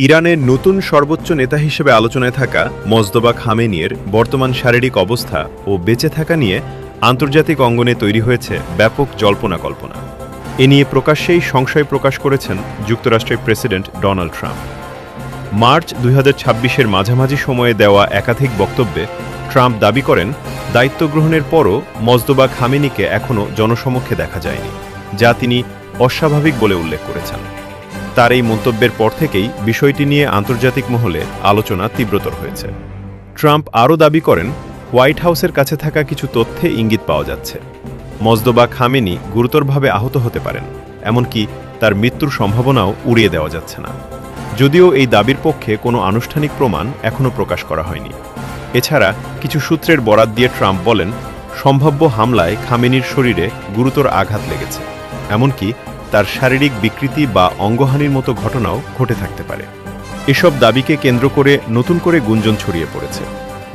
ইরানের নতুন সর্বোচ্চ নেতা হিসেবে আলোচনায় থাকা মোজতবা খামেনির বর্তমান শারীরিক অবস্থা ও বেঁচে থাকা নিয়ে আন্তর্জাতিক অঙ্গনে তৈরি হয়েছে ব্যাপক জল্পনা-কল্পনা। এ নিয়ে প্রকাশ্যেই সংশয় প্রকাশ করেছেন যুক্তরাষ্ট্রের প্রেসিডেন্ট ডোনাল্ড ট্রাম্প। মার্চ ২০২৬-এর মাঝামাঝি সময়ে দেওয়া একাধিক বক্তব্যে ট্রাম্প দাবি করেন, দায়িত্ব গ্রহণের পরও মোজতবা খামেনিকে এখনও জনসমক্ষে দেখা যায়নি, যা তিনি অস্বাভাবিক বলে উল্লেখ করেছেন। তার এই মন্তব্যের পর থেকেই বিষয়টি নিয়ে আন্তর্জাতিক মহলে আলোচনা তীব্রতর হয়েছে। ট্রাম্প আরও দাবি করেন, হোয়াইট হাউসের কাছে থাকা কিছু তথ্যে ইঙ্গিত পাওয়া যাচ্ছে মোজতবা খামেনি গুরুতরভাবে আহত হতে পারেন, এমনকি তার মৃত্যুর সম্ভাবনাও উড়িয়ে দেওয়া যাচ্ছে না। যদিও এই দাবির পক্ষে কোনো আনুষ্ঠানিক প্রমাণ এখনও প্রকাশ করা হয়নি। এছাড়া কিছু সূত্রের বরাত দিয়ে ট্রাম্প বলেন, সম্ভাব্য হামলায় খামেনির শরীরে গুরুতর আঘাত লেগেছে, এমনকি তার শারীরিক বিকৃতি বা অঙ্গহানির মতো ঘটনাও ঘটে থাকতে পারে। এসব দাবিকে কেন্দ্র করে নতুন করে গুঞ্জন ছড়িয়ে পড়েছে।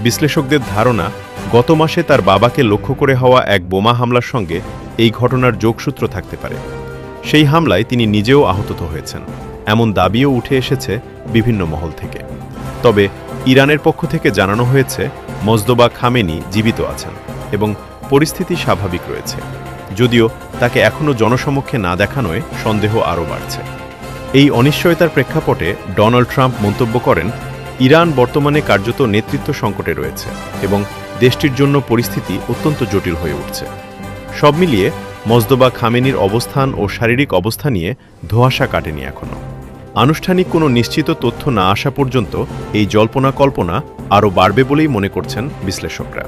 বিশ্লেষকদের ধারণা, গত মাসে তার বাবাকে লক্ষ্য করে হওয়া এক বোমা হামলার সঙ্গে এই ঘটনার যোগসূত্র থাকতে পারে। সেই হামলায় তিনি নিজেও আহত হয়েছেন, এমন দাবিও উঠে এসেছে বিভিন্ন মহল থেকে। তবে ইরানের পক্ষ থেকে জানানো হয়েছে, মোজতবা খামেনি জীবিত আছেন এবং পরিস্থিতি স্বাভাবিক রয়েছে, যদিও তাকে এখনও জনসমক্ষে না দেখানোয় সন্দেহ আরও বাড়ছে। এই অনিশ্চয়তার প্রেক্ষাপটে ডোনাল্ড ট্রাম্প মন্তব্য করেন, ইরান বর্তমানে কার্যত নেতৃত্ব সংকটে রয়েছে এবং দেশটির জন্য পরিস্থিতি অত্যন্ত জটিল হয়ে উঠছে। সব মিলিয়ে মোজতবা খামেনির অবস্থান ও শারীরিক অবস্থা নিয়ে ধোঁয়াশা কাটেনি এখনও। আনুষ্ঠানিক কোনো নিশ্চিত তথ্য না আসা পর্যন্ত এই জল্পনা কল্পনা আরও বাড়বে বলেই মনে করছেন বিশ্লেষকরা।